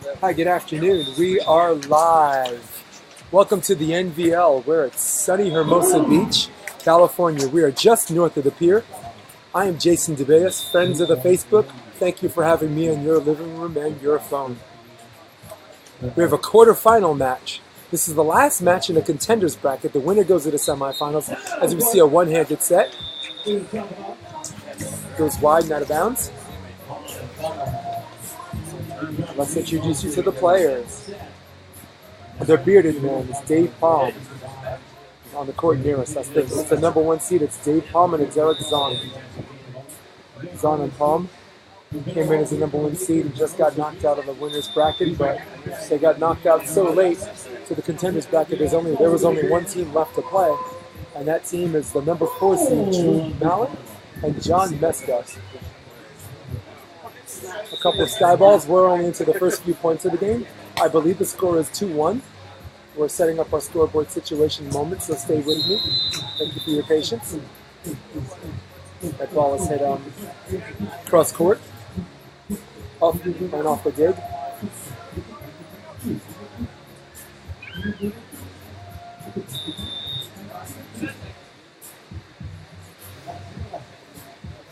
Hi, good afternoon. We are live. Welcome to the NVL. We're at sunny Hermosa Beach, California. We are just north of the pier. I am Jason DeBeas, friends of the Facebook. Thank you for having me in your living room and your phone. We have a quarterfinal match. This is the last match in the contenders bracket. The winner goes to the semifinals. As we see, a one-handed set. Goes wide and out of bounds. Let's introduce you to the players. The bearded man is Dave Palm. On the court near us. That's the number one seed. It's Dave Palm and it's Eric Zaun. Zaun and Palm came in as the number one seed and just got knocked out of the winner's bracket, but they got knocked out so late to the contenders bracket. There was only one team left to play, and that team is the number 4 seed, Mallin and John Mesko. A couple of sky balls. We're only into the first few points of the game. I believe the score is 2-1. We're setting up our scoreboard situation moment, so stay with me. Thank you for your patience. That ball is hit cross court, up and off the dig.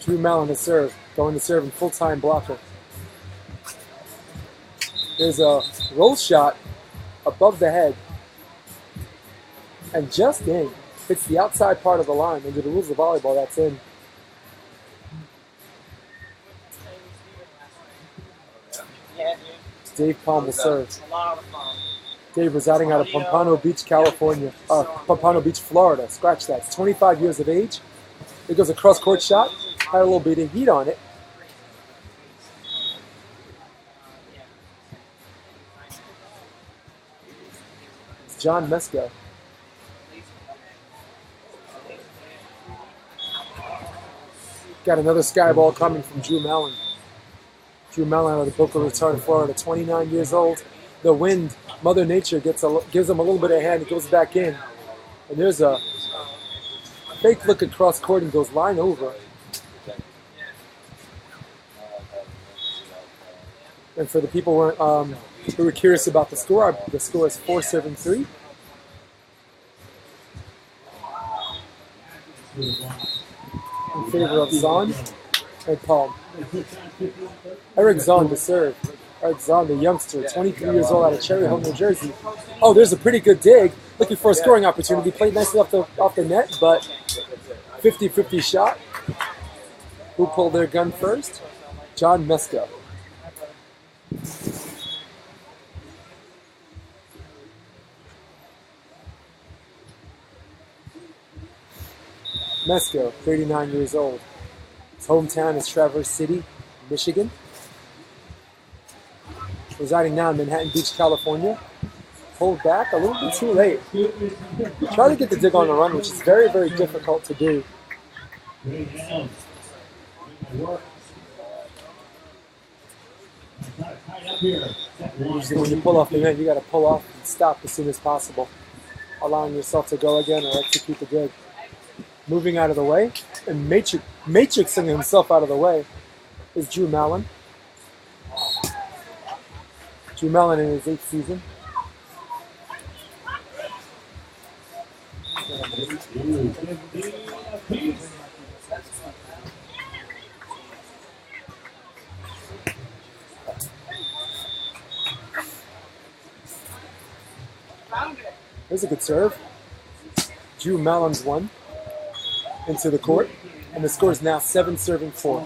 Drew Mallin to serve, going to serve in full-time blocker. There's a roll shot above the head and just in. Hits the outside part of the line. Under the rules of volleyball, that's in. Dave Palm will serve. Dave residing out of Pompano Beach, California. Pompano Beach, Florida. Scratch that. It's 25 years of age. It goes a cross-court shot. Had a little bit of heat on it. It's John Mesko. Got another sky ball coming from Drew Mallin. Drew Mallin out of Boca Raton, Florida, 29 years old. The wind, Mother Nature gives him a little bit of hand. It goes back in. And there's a fake look across court and goes line over. And for the people who were curious about the score is 4-7-3. In favor of Zaun and Palm. Eric Zaun to serve. Eric Zaun, the youngster, 23 years old out of Cherry Hill, New Jersey. Oh, there's a pretty good dig. Looking for a scoring opportunity. Played nicely off the net, but 50-50 shot. Who pulled their gun first? John Mesko. Mesko, 39 years old. His hometown is Traverse City, Michigan. Residing now in Manhattan Beach, California. Pulled back a little bit too late. Try to get the dig on the run, which is very, very difficult to do. Usually when you pull off the net, you got to pull off and stop as soon as possible, allowing yourself to go again or execute the dig. Moving out of the way and matrixing himself out of the way is Drew Mallin. Drew Mallin in his 8th season. There's a good serve. Drew Mallin's one into the court, and the score is now 7-4.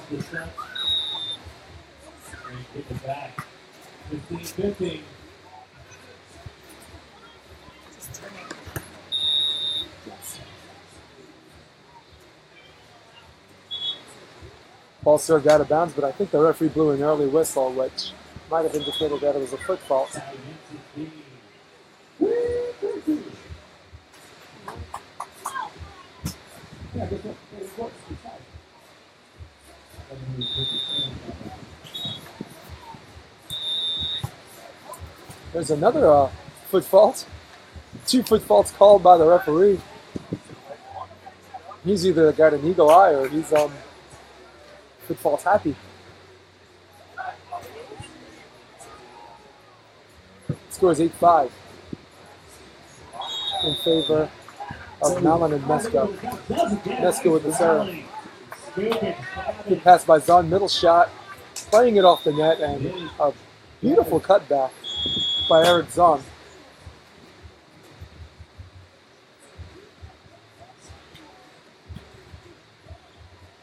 Ball served out of bounds, but I think the referee blew an early whistle, which might have indicated that it was a foot fault. There's another foot fault. 2 foot faults called by the referee. He's either got an eagle eye or he's foot fault happy. Score is 8-5 in favor of Mallin and Mesko. Mesko with the serve. Good pass by Zaun, middle shot, playing it off the net, and a beautiful cutback by Eric Zaun.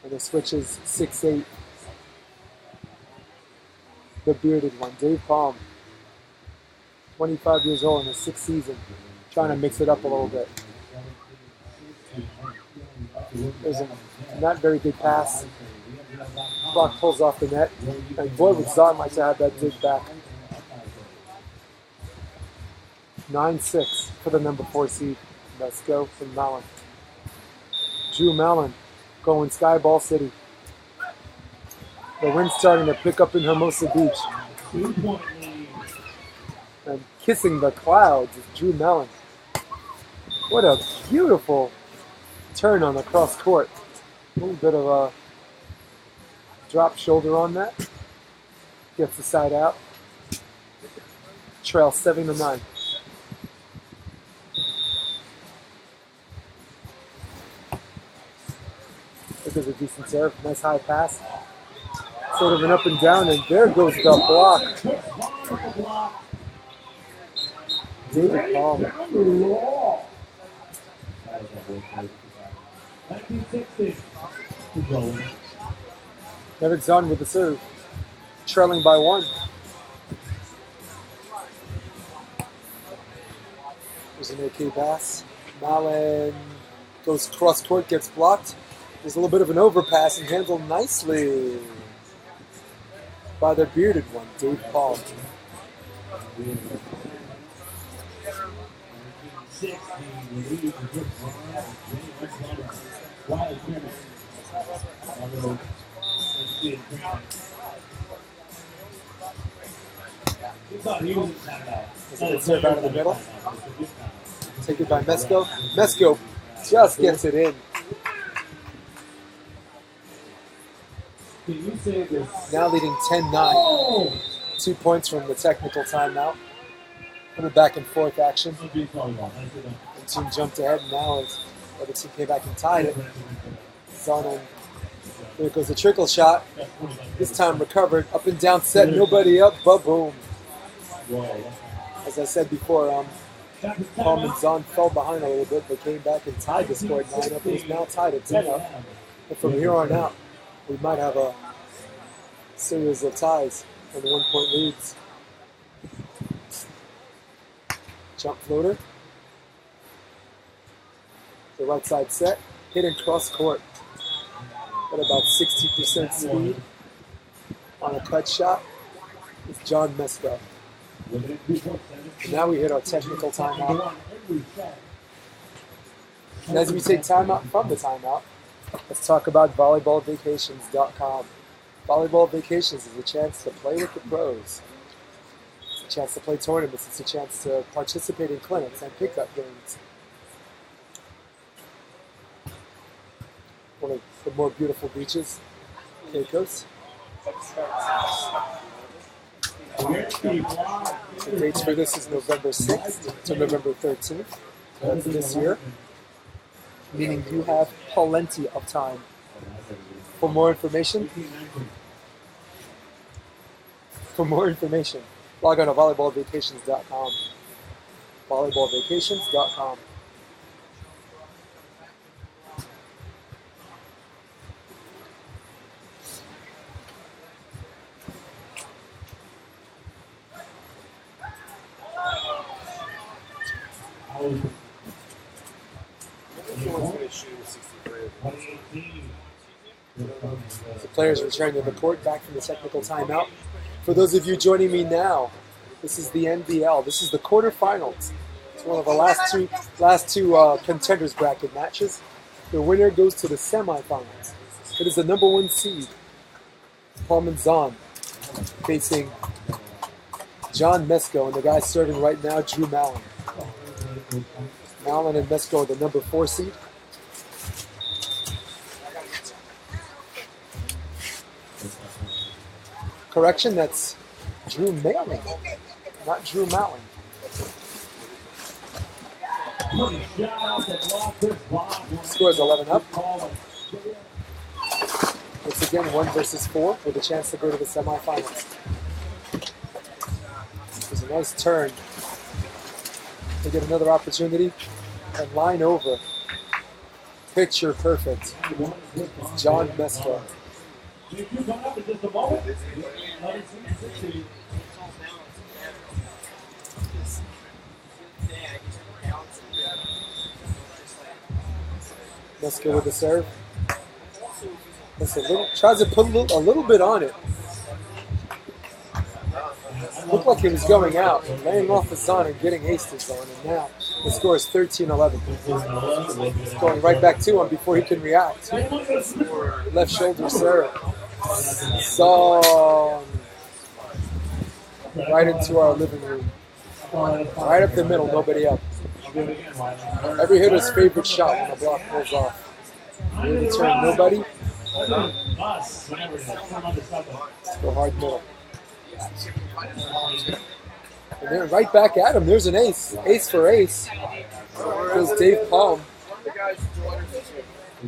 And the switch is 6-8. The bearded one, Dave Palm, 25 years old in his 6th season, trying to mix it up a little bit. There's a not very good pass. Block pulls off the net, and boy would Zaun like to have that dig back. 9-6 for the number 4 seed. Let's go from Mallin. Drew Mallin going Sky Ball City. The wind's starting to pick up in Hermosa Beach. And kissing the clouds is Drew Mallin. What a beautiful turn on the cross court. A little bit of a drop shoulder on that. Gets the side out. Trail 7-9. Look at the decent serve. Nice high pass. Sort of an up and down, and there goes the block. David Palm. Eric Zaun with the serve. Trailing by 1. There's an OK pass. Mallin goes cross court, gets blocked. There's a little bit of an overpass and handled nicely by the bearded one, Dave Palm. There's a good serve out of the middle. Taken by Mesko. Mesko just gets it in. Now leading 10-9. 2 points from the technical timeout. From the back and forth action. The team jumped ahead, and now the other team came back and tied it. Zaun, there goes a trickle shot. This time recovered. Up and down set, nobody up, but boom. As I said before, Palm and Zaun fell behind a little bit, but came back and tied the score at 9 up. It is now tied at 10 up. And from here on out, we might have a series of ties and 1-point leads. Jump floater. The right side set. Hidden cross court. At about 60% speed on a cut shot. It's John Mesko. And now we hit our technical timeout. And as we take timeout from the timeout, let's talk about volleyballvacations.com. Volleyball Vacations is a chance to play with the pros. It's a chance to play tournaments. It's a chance to participate in clinics and pickup games. One of the more beautiful beaches, Caicos. The dates for this is November 6th to November 13th. That's this year. Meaning you have plenty of time. For more information, log on to volleyballvacations.com. Volleyballvacations.com. The players return to the court back from the technical timeout. For those of you joining me now, this is the NBL. This is the quarterfinals. It's one of the last two contenders bracket matches. The winner goes to the semifinals. It is the number 1 seed, Palm and Zaun, facing John Mesko, and the guy serving right now, Drew Mallin. Mallin and Mesko are the number 4 seed. Correction, that's Drew Mallin. not Drew Mallin. Scores 11 up. Once again, 1 versus 4 with a chance to go to the semifinals. There's a nice turn. They get another opportunity and line over. Picture perfect. John Mesko. Mesko with the serve. Tries to put a little bit on it. Looked like he was going out, laying off the Zaun and getting aced to Zaun, and now the score is 13-11. It's going right back to him before he can react. Left shoulder serve. Zaun. Right into our living room. Right up the middle, nobody up. Every hitter's favorite shot when the block pulls off. Rear the turn, nobody. Go hard middle. And then right back at him, there's an ace. Ace for ace. There's Dave Palm.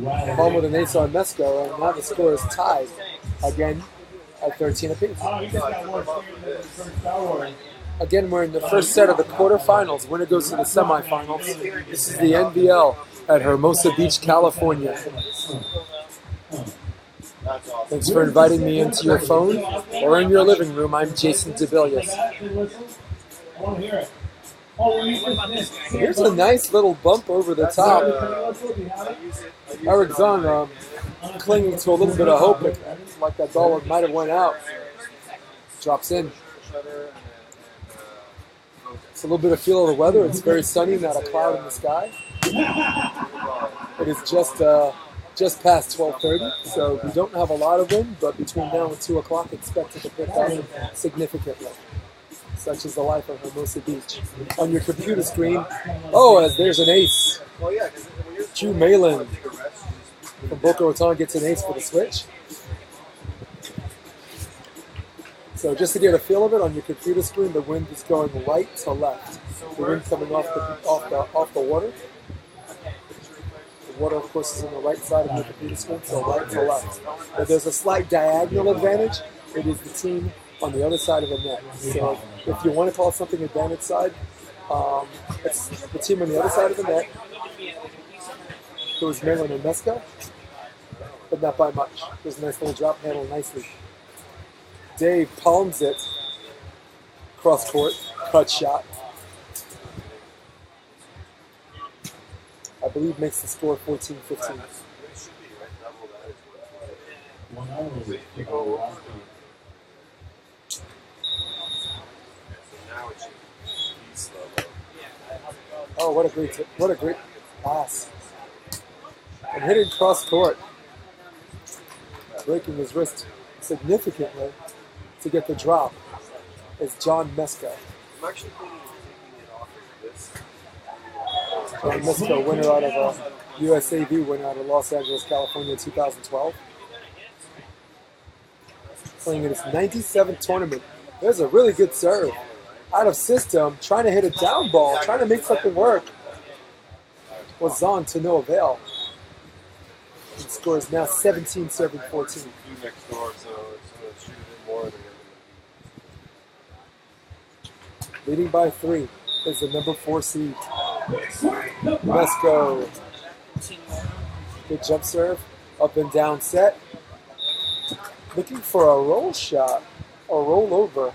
Palm with an ace on Mesko, and now the score is tied again at 13 apiece. Again, we're in the first set of the quarterfinals. Winner goes to the semifinals. This is the NBL at Hermosa Beach, California. Thanks for inviting me into your phone or in your living room. I'm Jason DeBillius. Here's a nice little bump over the top. Eric Zaun clinging to a little bit of hope, like that ball might have went out. Drops in. It's a little bit of feel of the weather. It's very sunny, not a cloud in the sky. It is just past 12:30, so we don't have a lot of wind, but between now and 2 o'clock, expected to pick up significantly. Such is the life of Hermosa Beach. On your computer screen, as there's an ace. Q Mallin from Boca Raton gets an ace for the switch. So just to get a feel of it, on your computer screen, the wind is going right to left. The wind coming off the water. The water, of course, is on the right side of your computer screen, so right to left. But there's a slight diagonal advantage. It is the team on the other side of the net. So if you want to call something advantage side, it's the team on the other side of the net. It was Mallin and Mesko, but not by much. There's a nice little drop handle nicely. Dave palms it, cross court, cut shot. I believe makes the score 14-15. Oh, what a great pass. And hitting cross court, breaking his wrist significantly to get the drop is John Mesko. John Mesko, winner out of USAV, winner out of Los Angeles, California in 2012. Playing in his 97th tournament. There's a really good serve. Out of system, trying to hit a down ball, trying to make something work. Was Zaun to no avail. The score is now 17-14. Leading by 3 is the number 4 seed. Mesko. Good jump serve. Up and down set. Looking for a roll shot. Or roll over.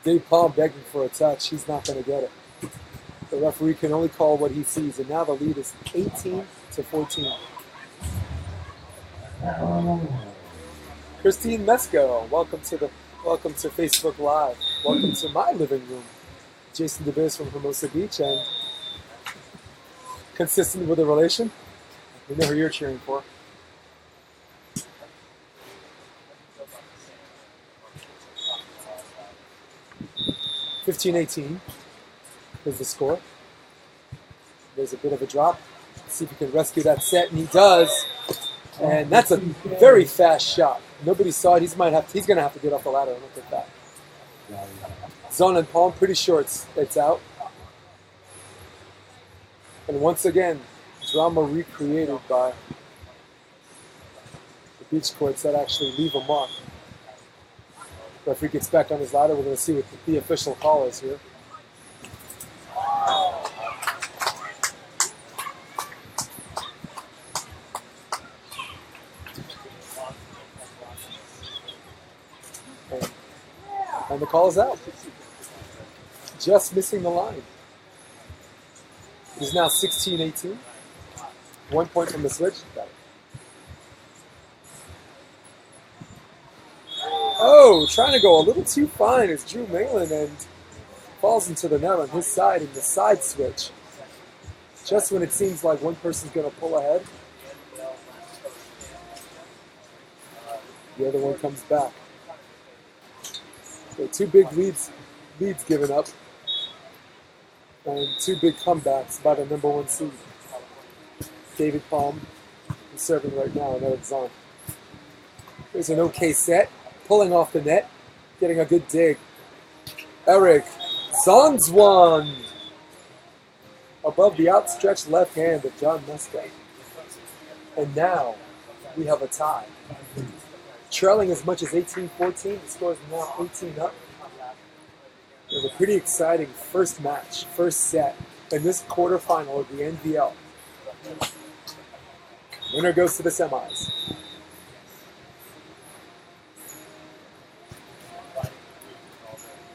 Dave Palm begging for a touch. He's not going to get it. The referee can only call what he sees, and now the lead is 18-14. Christine Mesko, welcome to Facebook Live. Welcome to my living room. Jason DeBillius from Hermosa Beach, and consistent with the relation, we know who you're cheering for. (15-18) is the score. There's a bit of a drop. See if he can rescue that set, and he does. And that's a very fast shot. Nobody saw it. He's going to have to get off the ladder and look at that. Zaun and palm, pretty sure it's out. And once again, drama recreated by the beach courts that actually leave a mark. Referee gets back on his ladder. We're going to see what the official call is here. And the call is out. Just missing the line. It is now 16-18. 1 point from the switch. Oh, trying to go a little too fine is Drew Mallin and falls into the net on his side in the side switch. Just when it seems like one person's going to pull ahead, the other one comes back. So 2 big leads given up, and 2 big comebacks by the number 1 seed. David Palm is serving right now, and Eric Zaun. There's an okay set, pulling off the net, getting a good dig. Eric Zaun's one above the outstretched left hand of John Mesko. And now we have a tie. Trailing as much as 18-14, the score is now 18 up. We have a pretty exciting first match, first set, in this quarterfinal of the NVL. Winner goes to the semis.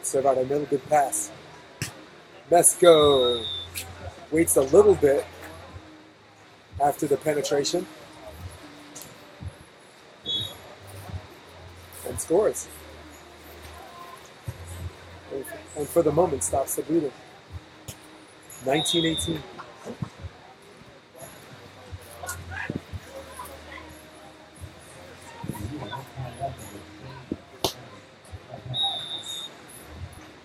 Serve out a little good pass. Mesko waits a little bit after the penetration. And scores. And for the moment stops the bleeding. 19-18.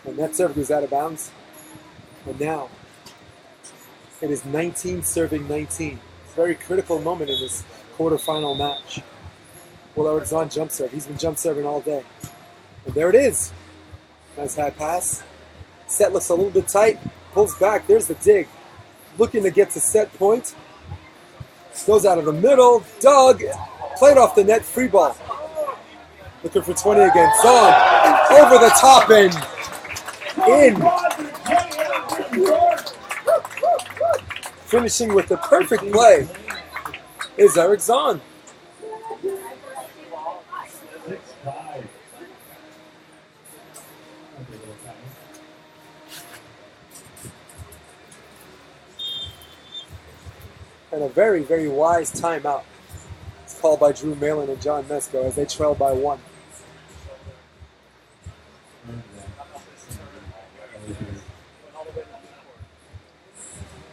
And that serve goes out of bounds. And now it is 19 serving 19. It's a very critical moment in this quarterfinal match. Well, it's on jump serve. He's been jump serving all day. And there it is. Nice high pass. Set looks a little bit tight. Pulls back. There's the dig. Looking to get to set point. Goes out of the middle. Dug. Played off the net. Free ball. Looking for 20 again. Zaun. Over the top and in. Finishing with the perfect play is Eric Zaun. And a very, very wise timeout. It's called by Drew Mallin and John Mesko as they trail by 1.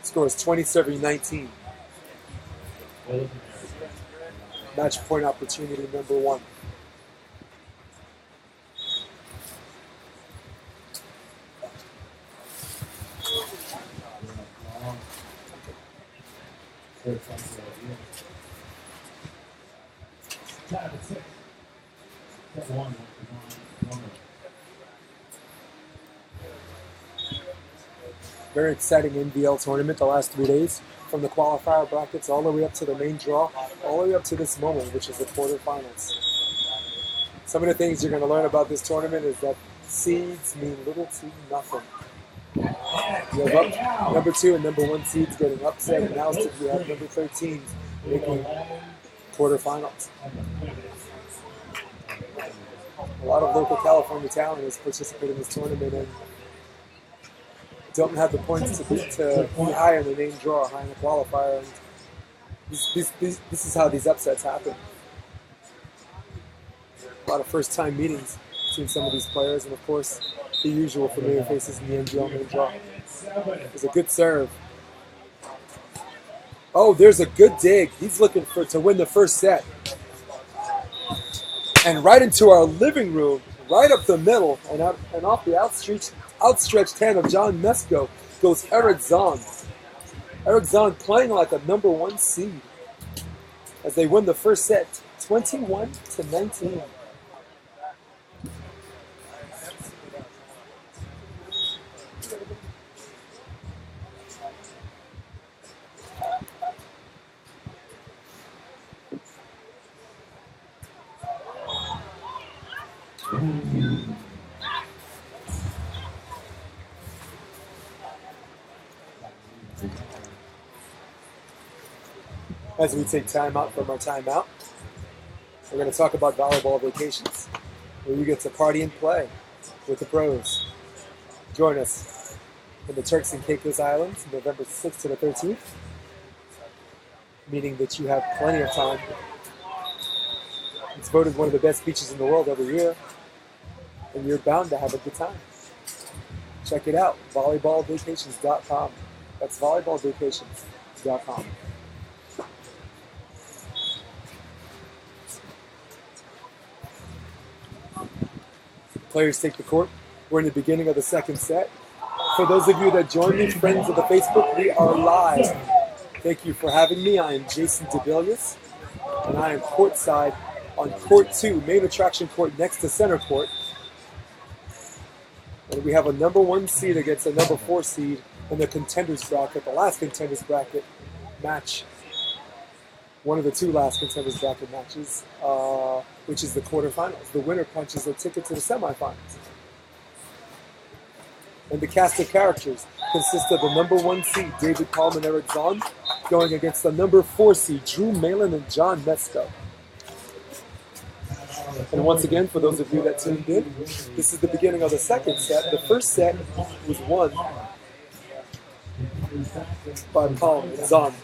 Score is 20 serving 19. Match point opportunity number 1. Very exciting NVL tournament the last 3 days, from the qualifier brackets all the way up to the main draw, all the way up to this moment, which is the quarterfinals. Some of the things you're going to learn about this tournament is that seeds mean little to nothing. You have number 2 and number 1 seeds getting upset, and now you have number 13 making quarterfinals. A lot of local California talent has participated in this tournament and don't have the points to be high in the main draw, high in the qualifier. And this is how these upsets happen. A lot of first-time meetings between some of these players, and of course, the usual familiar faces in the NGL main draw. There's a good serve. Oh, there's a good dig. He's looking to win the first set. And right into our living room, right up the middle, and off the outstretched hand of John Mesko goes Eric Zaun. Eric Zaun playing like a #1 seed as they win the first set, 21-19. As we take time out from our timeout, we're going to talk about volleyball vacations, where you get to party and play with the pros. Join us in the Turks and Caicos Islands, November 6th to the 13th, meaning that you have plenty of time. It's voted one of the best beaches in the world every year, and you're bound to have a good time. Check it out, volleyballvacations.com. That's volleyballvacations.com. Players take the court. We're in the beginning of the second set. For those of you that join me, friends of the Facebook, we are live. Thank you for having me. I am Jason DeBillius, and I am courtside on court 2, main attraction court next to center court. And we have a #1 seed against a #4 seed in the contenders bracket, the last contenders bracket match. One of the 2 last contenders bracket matches, which is the quarterfinals. The winner punches a ticket to the semifinals. And the cast of characters consists of the #1 seed, David Palm and Eric Zaun, going against the #4 seed, Drew Mallin and John Mesko. And once again, for those of you that tuned in, this is the beginning of the second set. The first set was won by Palm and Zaun.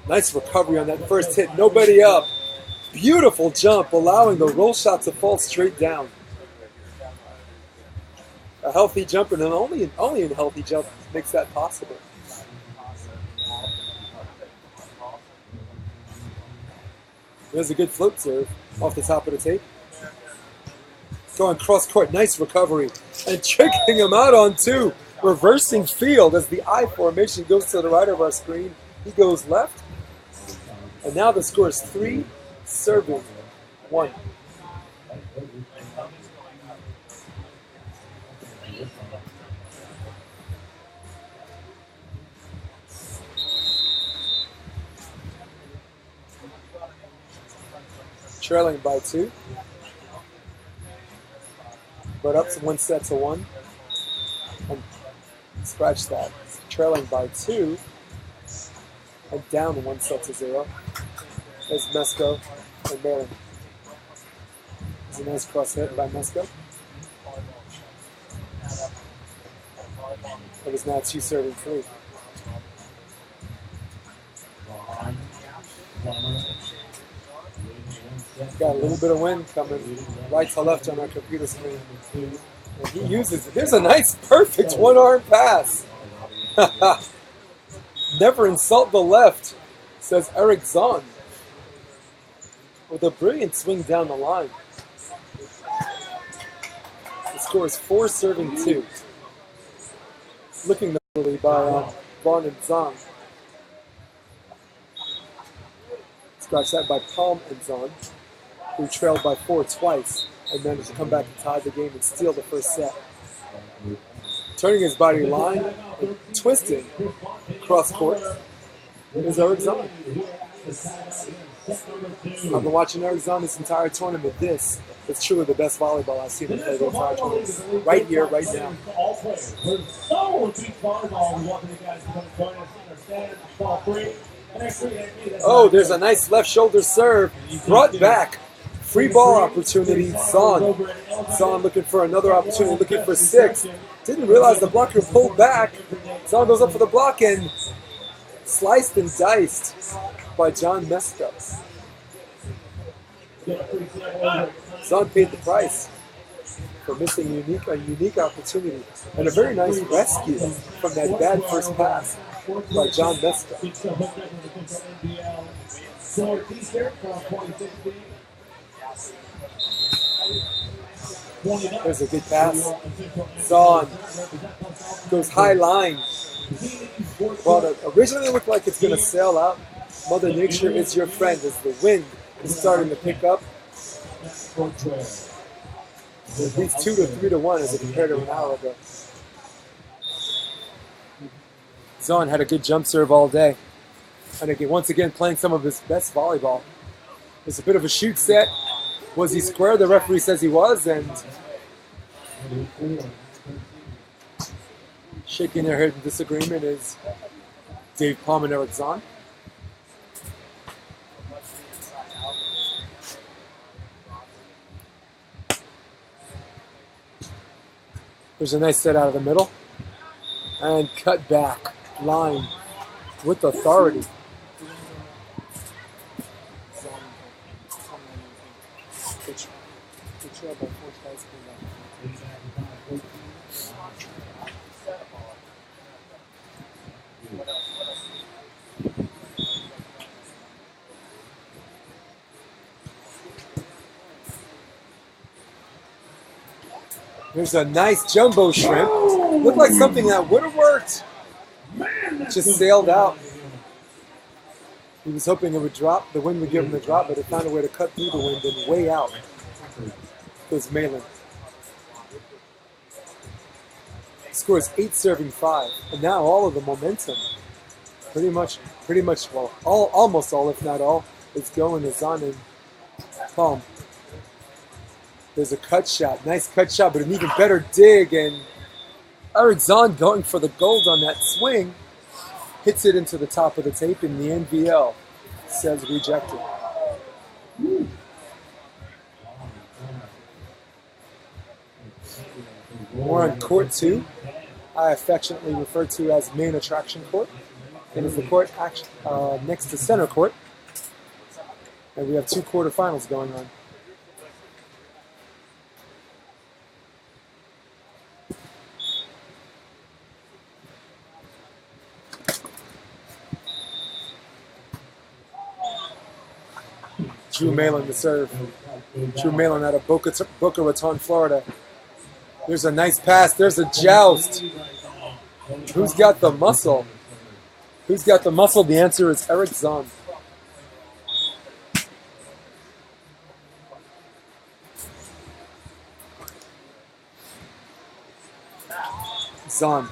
Nice recovery on that first hit. Nobody up. Beautiful jump, allowing the roll shot to fall straight down. A healthy jumper, and only a healthy jump makes that possible. There's a good float serve off the top of the tape. Going cross court, nice recovery. And checking him out on 2. Reversing field as the I formation goes to the right of our screen. He goes left. And now the score is 3, serving 1. Trailing by 2. But up to 1-1. And scratch that. Trailing by 2. And down 1-0. There's Mesko and Mallin. It's a nice cross hit by Mesko. It is now 2 serving 3. Got a little bit of wind coming right to left on our computer screen. And he uses it. There's a nice, perfect one-arm pass. Never insult the left, says Eric Zaun, with a brilliant swing down the line. The score is 4 serving 2. Looking nicely by Vaughn and Zaun. Scratch that by Palm and Zaun, who trailed by 4 twice and managed to come back and tie the game and steal the first set. Turning his body line and twisting cross court is Eric Zaun. I've been watching Eric Zaun this entire tournament. This is truly the best volleyball I've seen him play the entire tournament. Right here, right now. Oh, there's a nice left shoulder serve. Brought back. Free ball opportunity. Zaun looking for another opportunity, looking for 6. Didn't realize the blocker pulled back. Zaun goes up for the block and sliced and diced by John Mesko. Zaun paid the price for missing a unique opportunity and a very nice rescue from that bad first pass by John Mesko. There's a good pass. Zaun goes high line Well, it originally looked like it's going to sail out. Mother Nature is your friend as the wind is starting to pick up. It beats 2 to 3 to 1 as it compared to an hour ago. Zaun had a good jump serve all day. And again, once again, playing some of his best volleyball. It's a bit of a shoot set. Was he square? The referee says he was, and shaking their head in disagreement is Dave Palm and Eric Zaun. There's a nice set out of the middle. And cut back line with authority. There's a nice jumbo shrimp. Looked like something that would have worked. Just sailed out. He was hoping it would drop. The wind would give him the drop, but it found a way to cut through the wind and way out. Goes Mallin. Scores 8 serving 5. And now all of the momentum, pretty much, well, almost all, if not all, is going to Zaun and Palm. There's a cut shot. Nice cut shot, but an even better dig. And Eric Zaun going for the gold on that swing. Hits it into the top of the tape, and the NVL says rejected. We're on court 2. I affectionately refer to as main attraction court. It is the court next to center court. And we have 2 quarterfinals going on. Drew Mallin to serve. Drew Mallin out of Boca Raton, Florida. There's a nice pass. There's a joust. Who's got the muscle? Who's got the muscle? The answer is Eric Zaun. Zaun.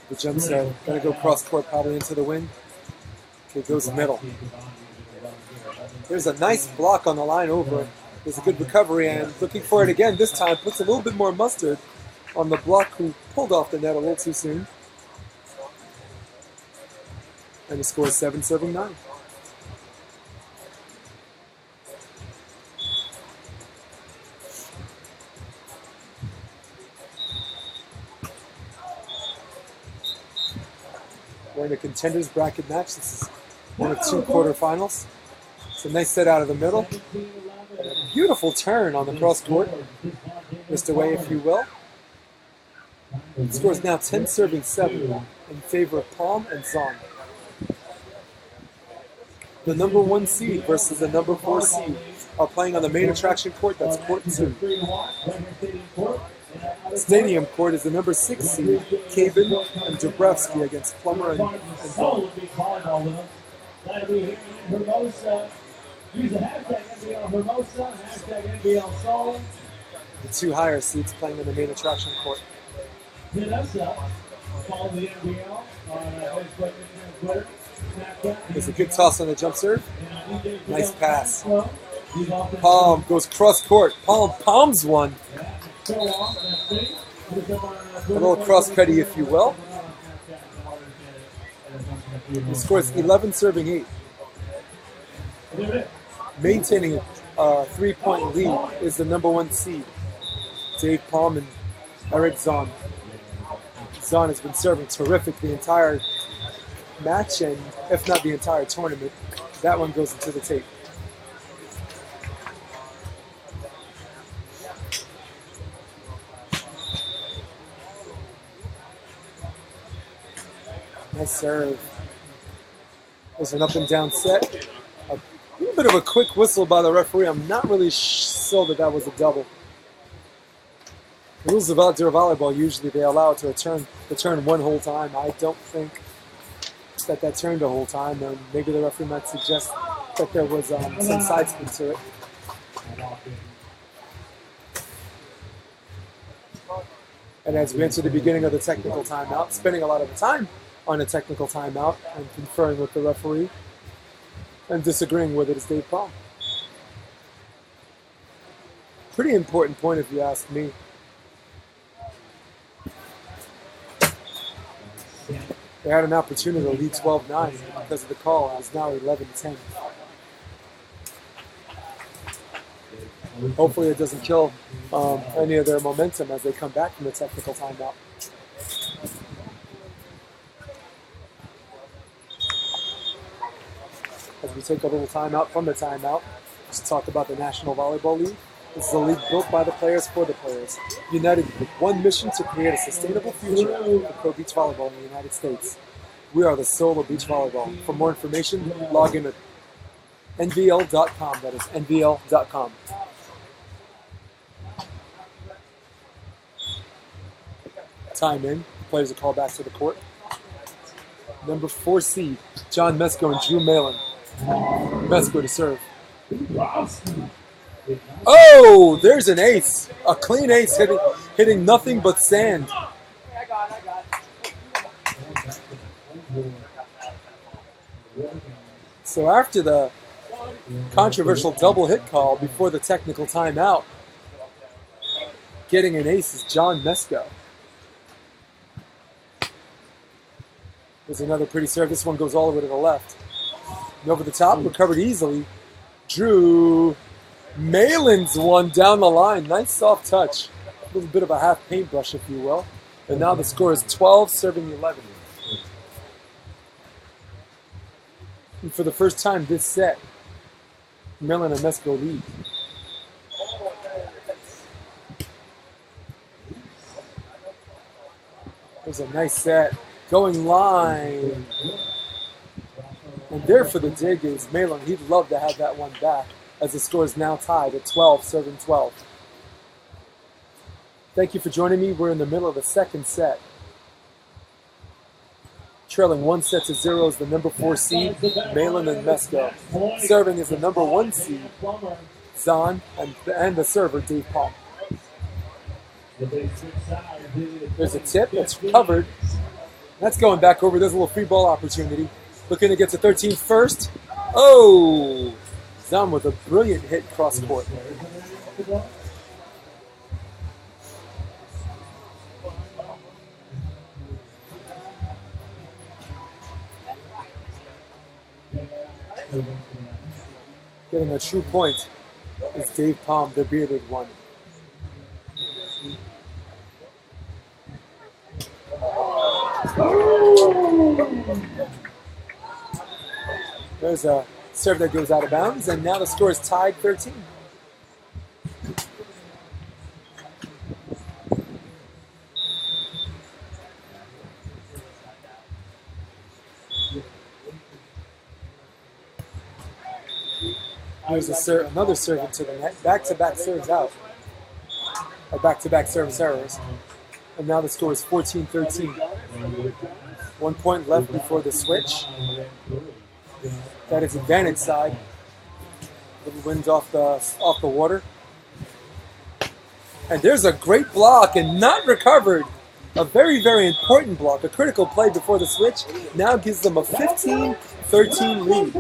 The jump set. Gonna go cross court, probably into the wind. Okay, goes middle. There's a nice block on the line over. There's a good recovery, and looking for it again. This time puts a little bit more mustard on the block who pulled off the net a little too soon. And he scores 7 serving 9. We're in a contenders bracket match. This is one of 2 quarterfinals. It's a nice set out of the middle. A beautiful turn on the cross court. Missed away, if you will. It scores now 10 serving 7 in favor of Palm and Zaun. The number 1 seed versus the number 4 seed are playing on the main attraction court. That's court 2. Stadium court is the number 6 seed, Cabin and Dabrowski against Plummer and Zaun. The 2 higher seeds playing on the main attraction court. There's a good toss on the jump serve. Nice pass. Palm goes cross court. Palm palms one. A little cross cutty, if you will. He scores 11 serving 8. Maintaining a 3-point lead is the number 1 seed, Dave Palm and Eric Zaun. Zaun has been serving terrific the entire match, and if not the entire tournament. That one goes into the tape. Nice serve. There's an up and down set. A little bit of a quick whistle by the referee. I'm not really sure that that was a double. The rules of outdoor volleyball, usually they allow it to turn one whole time. I don't think that turned a whole time, and maybe the referee might suggest that there was some side spin to it. And as we enter the beginning of the technical timeout, spending a lot of the time on a technical timeout and conferring with the referee and disagreeing with it is Dave Palm. Pretty important point if you ask me. They had an opportunity to lead 12-9 because of the call. It's now 11-10. Hopefully it doesn't kill any of their momentum as they come back from the technical timeout. As we take a little timeout from the timeout, let's talk about the National Volleyball League. This is a league built by the players for the players, united with one mission to create a sustainable future for pro beach volleyball in the United States. We are the soul of beach volleyball. For more information, log in at nvl.com. That is nvl.com. Time in. Players are called back to the court. Number 4 seed, John Mesko and Drew Mallin. Mesko to serve. Oh, there's an ace. A clean ace hitting nothing but sand. So after the controversial double hit call before the technical timeout, getting an ace is John Mesko. There's another pretty serve. This one goes all the way to the left. And over the top, recovered easily. Drew Mallin's one down the line. Nice soft touch. A little bit of a half paintbrush, if you will. And now the score is 12, serving 11. And for the first time this set, Mallin and Mesko lead. There's a nice set. Going line. And there for the dig is Mallin. He'd love to have that one back as the score is now tied at 12, serving 12. Thank you for joining me. We're in the middle of the second set. Trailing 1-0 is the number 4 seed, Mallin and Mesko. Serving is the number 1 seed, Zaun, and the server, Dave Palm. There's a tip that's covered. That's going back over. There's a little free ball opportunity. Looking to get to 13 first. Oh! Zaun with a brilliant hit cross court. Getting a true point is Dave Palm, the bearded one. There's a serve that goes out of bounds, and now the score is tied 13. There's another serve into the net. Back-to-back serves out. Or back-to-back service errors. And now the score is 14-13. 1 point left before the switch. That is advantage side. Little wind off the water. And there's a great block and not recovered. A very, very important block. A critical play before the switch. Now gives them a 15-13 lead.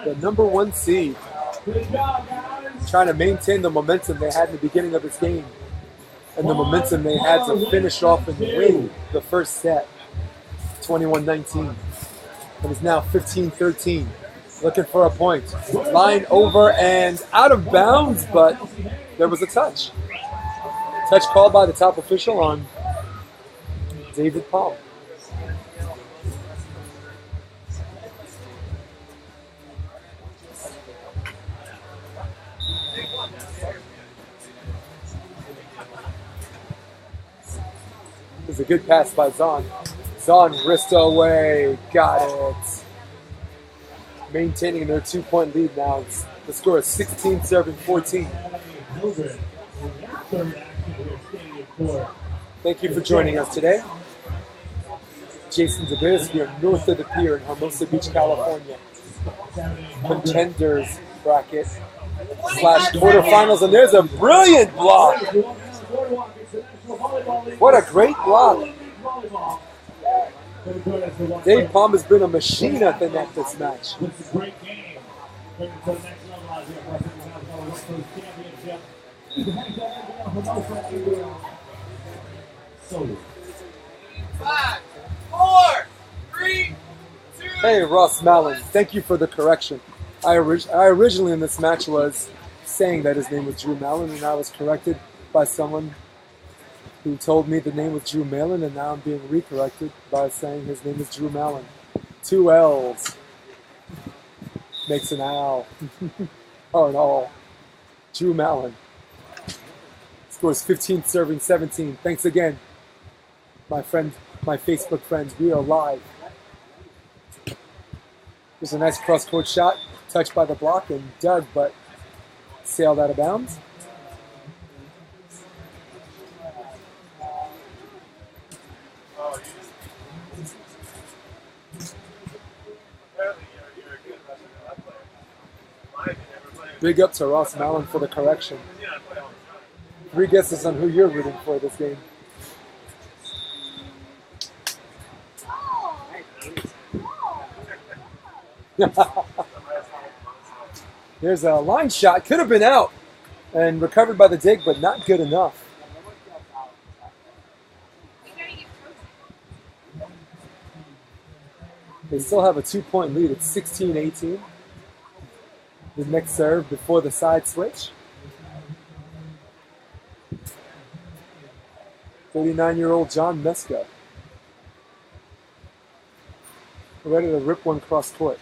The number 1 seed trying to maintain the momentum they had in the beginning of this game and the momentum they had to finish off and win the first set, 21-19. It is now 15-13. Looking for a point. Line over and out of bounds, but there was a touch. Touch called by the top official on David Palm. This was a good pass by Zaun. Zaun wrist away. Got it. Maintaining their 2-point lead now. The score is 16-14. Thank you for joining us today. Jason Zabis here north of the pier in Hermosa Beach, California. Contenders bracket / quarterfinals, and there's a brilliant block. What a great block. Dave Palm has been a machine at the net this match. Five, 4, 3, 2. Hey, Ross Mallin, thank you for the correction. I originally in this match was saying that his name was Drew Mallin, and I was corrected by someone who told me the name was Drew Mallin, and now I'm being recorrected by saying his name is Drew Mallin. 2 L's makes an L. Or an all. Drew Mallin. Scores 15-17. Thanks again, my friend, my Facebook friends. We are live. There's a nice cross-court shot, touched by the block and dug, but sailed out of bounds. Big up to Ross Mallin for the correction. 3 guesses on who you're rooting for this game. There's a line shot, could have been out and recovered by the dig, but not good enough. They still have a 2-point lead. It's 16-18. The next serve before the side switch. 39-year-old John Mesko. Ready to rip one cross court.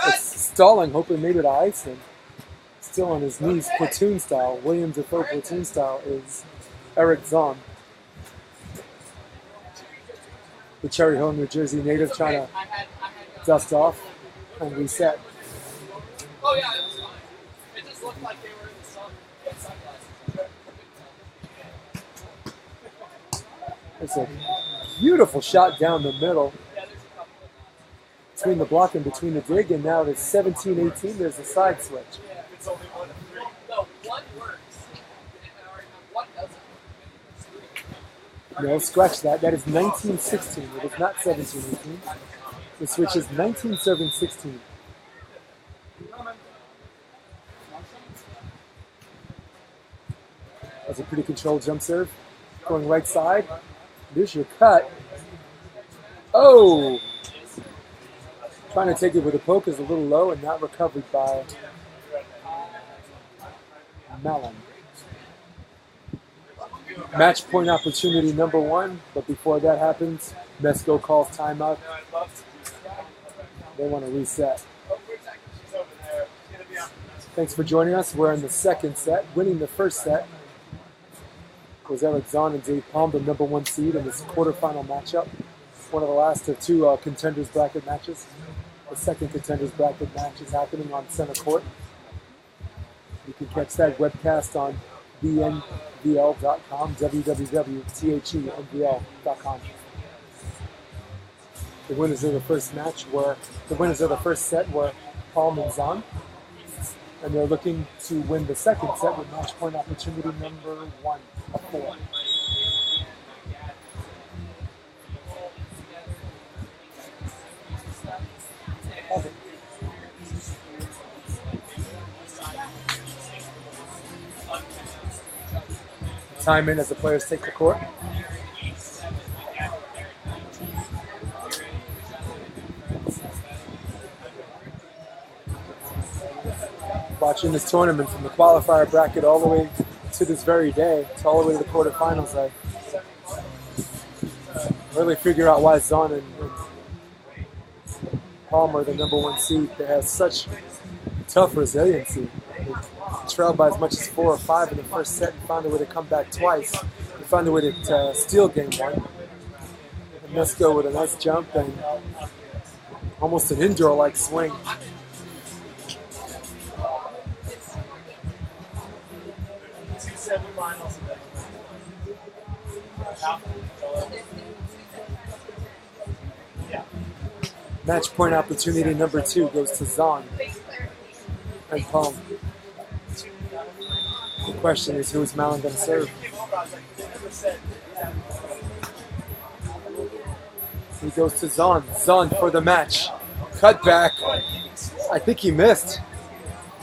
It's stalling, hoping maybe to ice him. Still on his knees, platoon style. William Defoe platoon style is Eric Zaun. The Cherry Hill, New Jersey native trying to dust off and reset. Oh yeah, it was fine. It just looked like they were in the sun. They had sunglasses. It's a beautiful shot down the middle. Between the block and between the dig, and now it's 17-18. There's a side switch. Yeah, it's only 1 and 3. No, 1 works. One doesn't. No, scratch that. That is 19-16. It is not 17-18. The switch is 19-7-16. That's a pretty controlled jump serve. Going right side. There's your cut. Oh! Trying to take it with a poke is a little low and not recovered by Mallin. Match point opportunity number 1, but before that happens, Mesko calls timeout. They want to reset. Thanks for joining us. We're in the second set. Winning the first set was Eric Zaun and Dave Palm, the number 1 seed in this quarterfinal matchup. One of the last of 2 contenders bracket matches. The second contenders bracket match is happening on center court. You can catch that webcast on thenvl.com, www.thenvl.com. The winners of the first set were Palm and Zaun, and they're looking to win the second set with match point opportunity number 1 of 4. Time in as the players take the court. Watching this tournament from the qualifier bracket all the way to this very day, to all the way to the quarterfinals, I really figure out why Zaun and Palmer, the number 1 seed, they have such tough resiliency. They trailed by as much as 4 or 5 in the first set and found a way to come back twice. They found a way to steal game 1. Mesko with a nice jump and almost an indoor-like swing. Match point opportunity number 2 goes to Zaun and Palm. The question is, who is Mallin going to serve? He goes to Zaun. Zaun for the match. Cut back. I think he missed.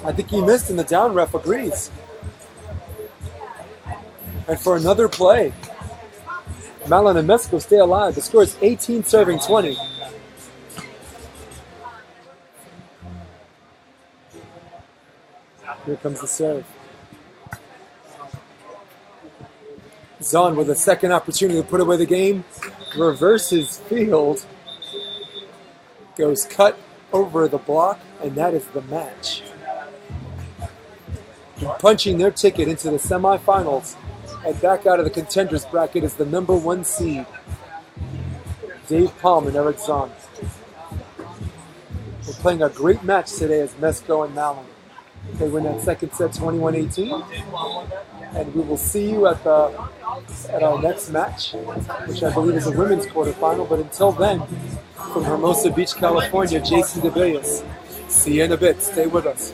And the down ref agrees. And for another play, Mallin and Mesko stay alive. The score is 18 serving 20. Here comes the serve. Zaun with a second opportunity to put away the game. Reverses field. Goes cut over the block, and that is the match. And punching their ticket into the semifinals and back out of the contenders bracket is the number 1 seed, Dave Palm and Eric Zaun. We're playing a great match today as Mesko and Mallin. They win that second set 21-18. And we will see you at our next match, which I believe is a women's quarterfinal. But until then, from Hermosa Beach, California, Jason DeBillas. See you in a bit. Stay with us.